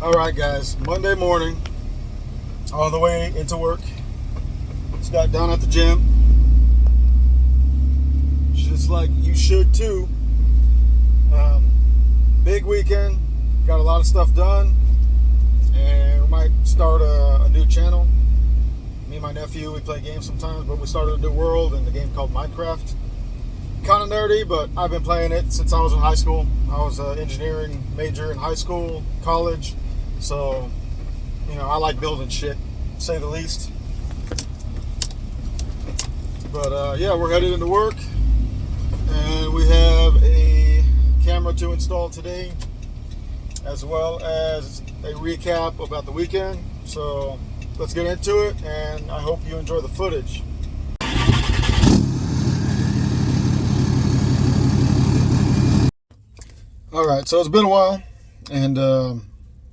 Alright guys, Monday morning, on the way into work. Just got down at the gym. Just like you should too. Big weekend, got a lot of stuff done, and we might start a new channel. Me and my nephew, we play games sometimes, but we started a new world in the game called Minecraft. Kind of nerdy, but I've been playing it since I was in high school. I was an engineering major in high school, college, so I like building shit, to say the least. But yeah, we're headed into work, and we have a camera to install today, as well as a recap about the weekend. So let's get into it, and I hope you enjoy the footage. Alright, so it's been a while, and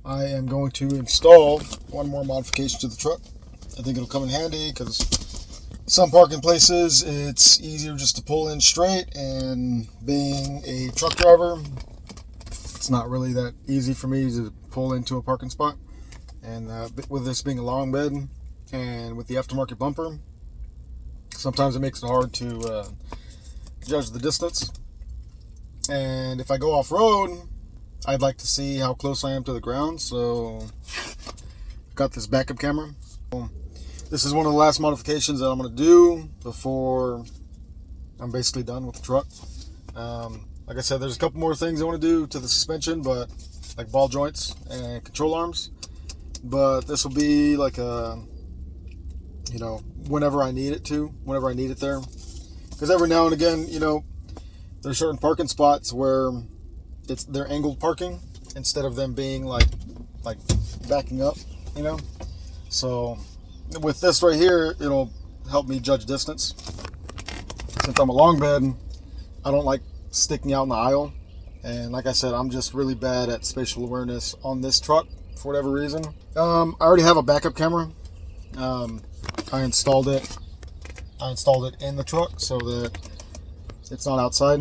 I am going to install one more modification to the truck. I think it'll come in handy because some parking places it's easier just to pull in straight, and being a truck driver, it's not really that easy for me to pull into a parking spot. And with this being a long bed and with the aftermarket bumper, sometimes it makes it hard to judge the distance. And if I go off-road, I'd like to see how close I am to the ground, so I've got this backup camera. This is one of the last modifications that I'm going to do before I'm basically done with the truck. Like I said, there's a couple more things I want to do to the suspension, but like ball joints and control arms. But this will be like a, whenever I need it there. Because every now and again, there's certain parking spots where they're angled parking instead of them being like backing up, So with this right here, it'll help me judge distance. Since I'm a long bed, I don't like sticking out in the aisle. And like I said, I'm just really bad at spatial awareness on this truck for whatever reason. I already have a backup camera. I installed it in the truck so that it's not outside.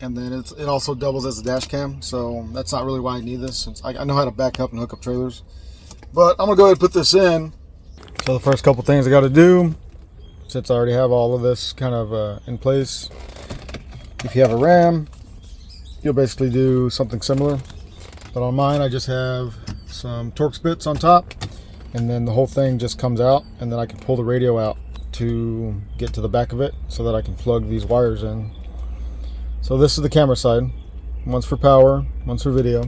And then it also doubles as a dash cam, so that's not really why I need this, since I know how to back up and hook up trailers. But I'm gonna go ahead and put this in. So the first couple things I got to do, since I already have all of this kind of in place, if you have a ram, you'll basically do something similar. But on mine, I just have some Torx bits on top, and then the whole thing just comes out, and then I can pull the radio out to get to the back of it so that I can plug these wires in. So this is the camera side. One's for power, one's for video.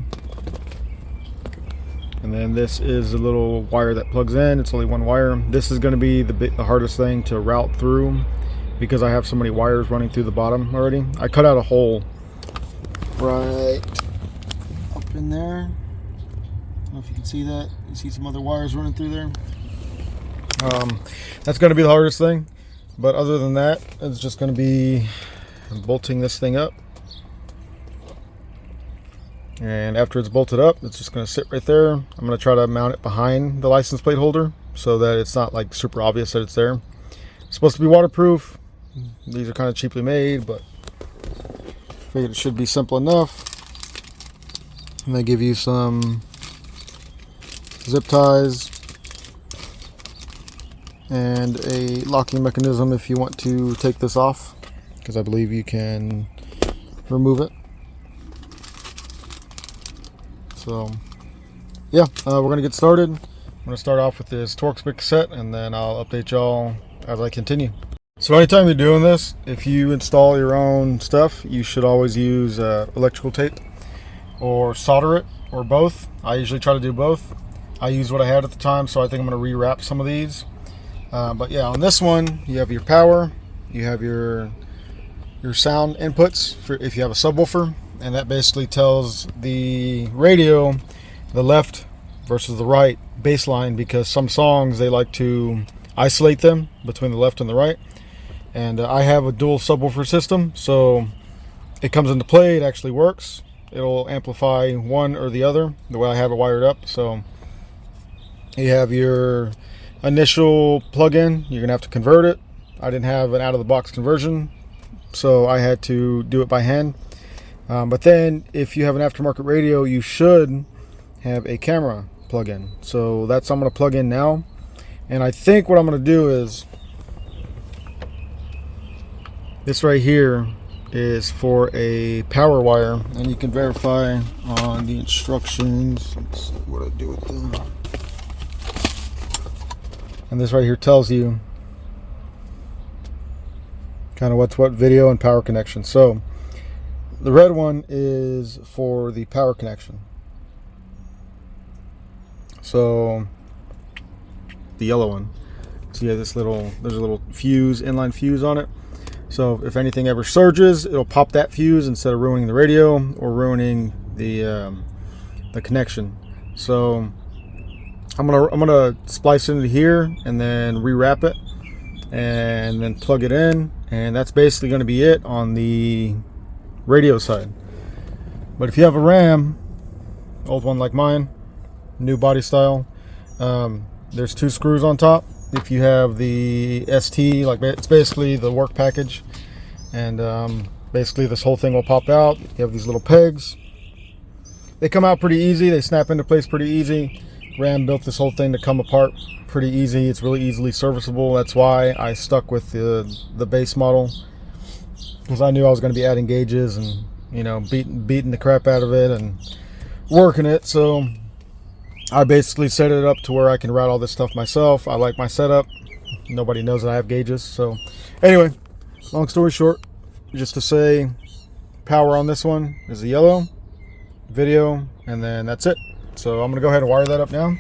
And then this is a little wire that plugs in. It's only one wire. This is going to be the hardest thing to route through because I have so many wires running through the bottom already. I cut out a hole right up in there. I don't know if you can see that. You see some other wires running through there. That's going to be the hardest thing. But other than that, it's just going to be bolting this thing up. And after it's bolted up, it's just going to sit right there. I'm going to try to mount it behind the license plate holder so that it's not like super obvious that it's there. It's supposed to be waterproof. These are kind of cheaply made, but I figured it should be simple enough. And they give you some zip ties and a locking mechanism if you want to take this off, because I believe you can remove it. So yeah, we're going to get started. I'm going to start off with this Torx bit cassette, and then I'll update y'all as I continue. So anytime you're doing this, if you install your own stuff, you should always use electrical tape or solder it, or both. I usually try to do both. I used what I had at the time, so I think I'm going to rewrap some of these. But yeah, on this one, you have your power, you have your sound inputs for if you have a subwoofer, and that basically tells the radio the left versus the right baseline, because some songs they like to isolate them between the left and the right. And I have a dual subwoofer system, so it comes into play. It actually works. It'll amplify one or the other the way I have it wired up. So you have your initial plug-in, you're gonna have to convert it. I didn't have an out-of-the-box conversion, so I had to do it by hand. But then if you have an aftermarket radio, you should have a camera plug in. So that's I'm going to plug in now. And I think what I'm going to do is, this right here is for a power wire, and you can verify on the instructions. Let's see what I do with them. And this right here tells you kind of what's what video and power connection. So the red one is for the power connection. So the yellow one, so yeah, there's a little fuse, inline fuse on it. So if anything ever surges, it'll pop that fuse instead of ruining the radio or ruining the connection. So I'm gonna splice it into here and then rewrap it and then plug it in, and that's basically going to be it on the radio side. But if you have a RAM, old one like mine, new body style, there's 2 screws on top. If you have the ST, like it's basically the work package, and basically this whole thing will pop out. You have these little pegs. They come out pretty easy. They snap into place pretty easy. RAM built this whole thing to come apart pretty easy. It's really easily serviceable. That's why I stuck with the base model, because I knew I was going to be adding gauges and, you know, beating the crap out of it and working it. So I basically set it up to where I can route all this stuff myself. I like my setup. Nobody knows that I have gauges. So anyway, long story short, just to say, power on this one is the yellow, video, and then that's it. So I'm going to go ahead and wire that up now.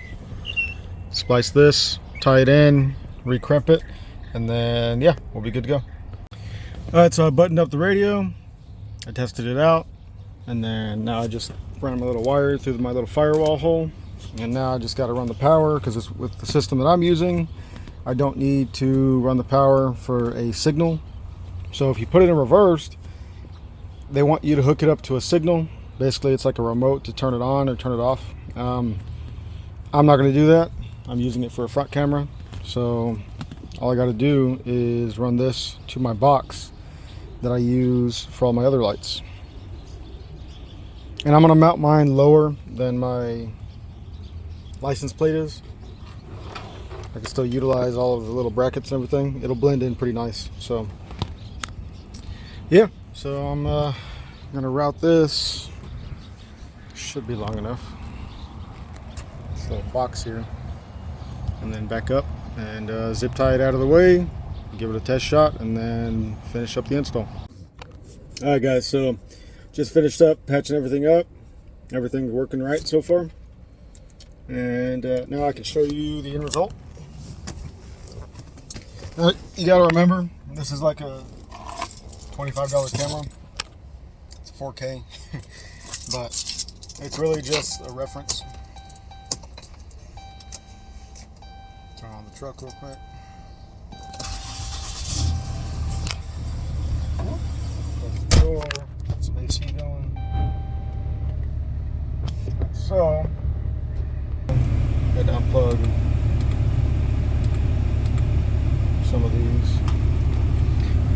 Splice this, tie it in, recrimp it, and then yeah, we'll be good to go. Alright, so I buttoned up the radio, I tested it out, and then now I just ran my little wire through my little firewall hole, and now I just got to run the power, because with the system that I'm using, I don't need to run the power for a signal. So if you put it in reversed, they want you to hook it up to a signal. Basically it's like a remote to turn it on or turn it off. I'm not going to do that. I'm using it for a front camera, so all I got to do is run this to my box that I use for all my other lights. And I'm going to mount mine lower than my license plate is. I can still utilize all of the little brackets and everything. It'll blend in pretty nice. So yeah, so I'm going to route this. Should be long enough. This little box here. And then back up and zip tie it out of the way, give it a test shot, and then finish up the install. Alright guys, so just finished up patching everything up. Everything's working right so far, and now I can show you the end result. You gotta remember, this is like a $25 camera. It's 4K but it's really just a reference. Turn on the truck real quick. Close the door. Get some AC going. So, had to unplug some of these.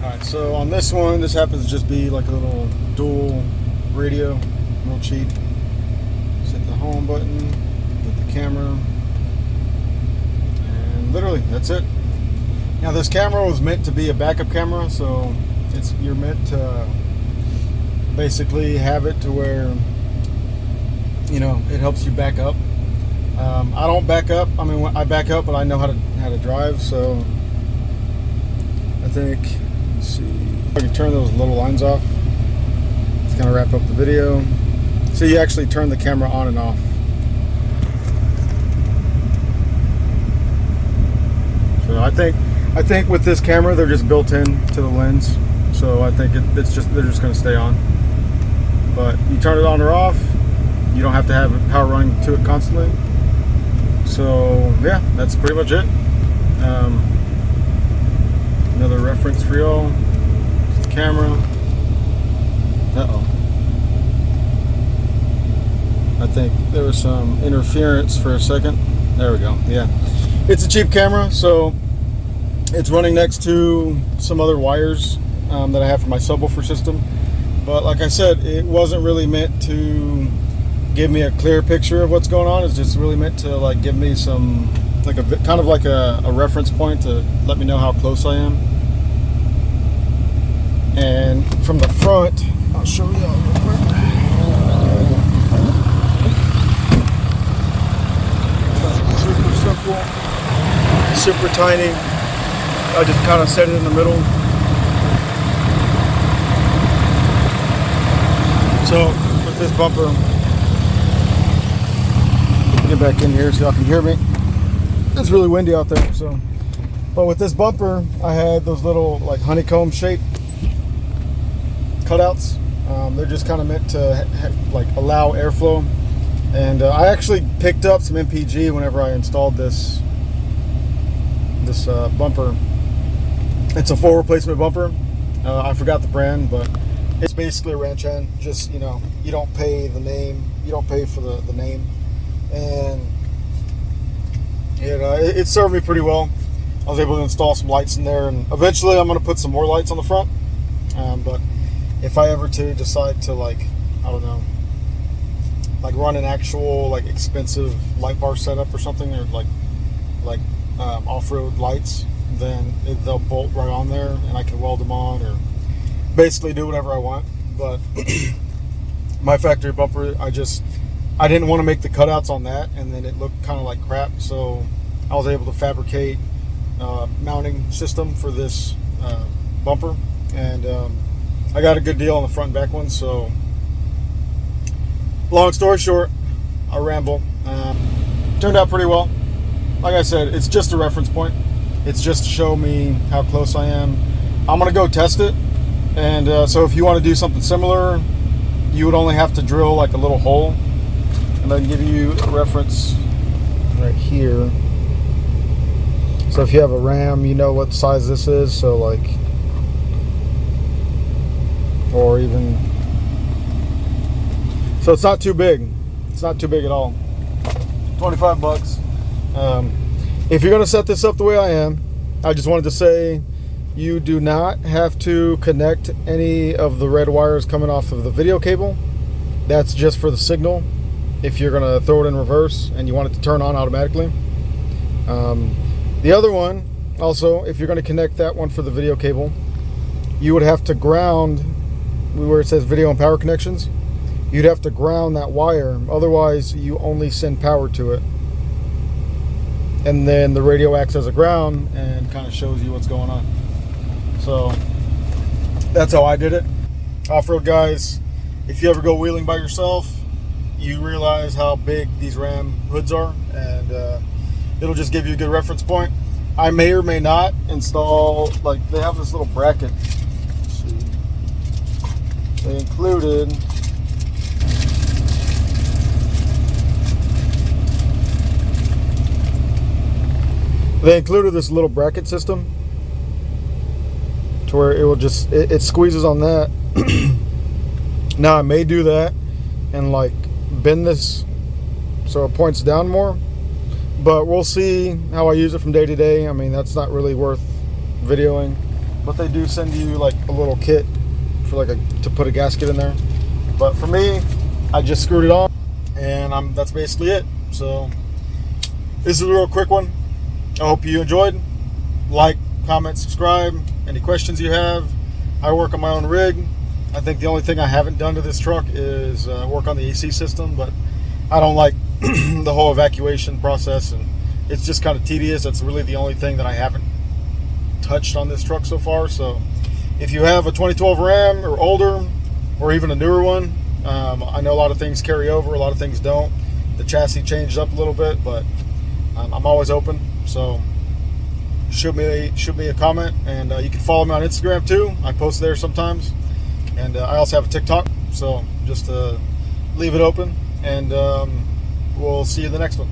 Alright, so on this one, this happens to just be like a little dual radio, real cheap. Just hit the home button, hit the camera. Literally, that's it. Now this camera was meant to be a backup camera, so you're meant to basically have it to where, you know, it helps you back up. I don't back up. I mean, I back up, but I know how to drive. So I think, let's see, if I can turn those little lines off. It's gonna wrap up the video. So you actually turn the camera on and off. So I think with this camera, they're just built in to the lens. So I think they're just going to stay on. But you turn it on or off, you don't have to have power running to it constantly. So yeah, that's pretty much it. Another reference for y'all. It's the camera. I think there was some interference for a second. There we go. Yeah. It's a cheap camera, so it's running next to some other wires that I have for my subwoofer system. But like I said, it wasn't really meant to give me a clear picture of what's going on. It's just really meant to like give me some, like a kind of like a reference point to let me know how close I am. And from the front, I'll show you all real quick. Super simple, super tiny. I just kind of set it in the middle. So with this bumper, get back in here so y'all can hear me. It's really windy out there, so. But with this bumper, I had those little like honeycomb shaped cutouts. They're just kind of meant to like allow airflow. And I actually picked up some MPG whenever I installed this bumper. It's a full replacement bumper. I forgot the brand, but it's basically a ranch end. Just, you know, you don't pay the name, you don't pay for the name. And it served me pretty well. I was able to install some lights in there, and eventually I'm going to put some more lights on the front. But if I ever to decide to, like, I don't know, like run an actual like expensive light bar setup or something, or like off-road lights, then they'll bolt right on there and I can weld them on or basically do whatever I want. But my factory bumper, I didn't want to make the cutouts on that, and then it looked kind of like crap, so I was able to fabricate a mounting system for this bumper, and I got a good deal on the front and back ones. So long story short, I ramble. Turned out pretty well. Like I said, it's just a reference point. It's just to show me how close I am. I'm gonna go test it, and so if you want to do something similar, you would only have to drill like a little hole, and I can give you a reference right here. So if you have a ram, you know what size this is. So like, or even, so it's not too big. It's not too big at all. 25 bucks. If you're gonna set this up the way I am, I just wanted to say you do not have to connect any of the red wires coming off of the video cable. That's just for the signal. If you're gonna throw it in reverse and you want it to turn on automatically. The other one, also, if you're gonna connect that one for the video cable, you would have to ground where it says video and power connections. You'd have to ground that wire, otherwise you only send power to it. And then the radio acts as a ground and kind of shows you what's going on. So that's how I did it. Off-road guys, if you ever go wheeling by yourself, you realize how big these Ram hoods are, and it'll just give you a good reference point. I may or may not install, like, they have this little bracket. Let's see. They included this little bracket system to where it will just, it squeezes on that. Now I may do that and like bend this so it points down more, but we'll see how I use it from day to day. I mean, that's not really worth videoing, but they do send you like a little kit for like to put a gasket in there. But for me, I just screwed it on, and that's basically it. So this is a real quick one. I hope you enjoyed. Like, comment, subscribe. Any questions you have. I work on my own rig. I think the only thing I haven't done to this truck is work on the AC system, but I don't like the whole evacuation process, and it's just kind of tedious. That's really the only thing that I haven't touched on this truck so far. So if you have a 2012 Ram or older, or even a newer one, I know a lot of things carry over, a lot of things don't. The chassis changed up a little bit, but I'm always open. So shoot me a comment, and you can follow me on Instagram too. I post there sometimes, and I also have a TikTok. So just leave it open, and we'll see you in the next one.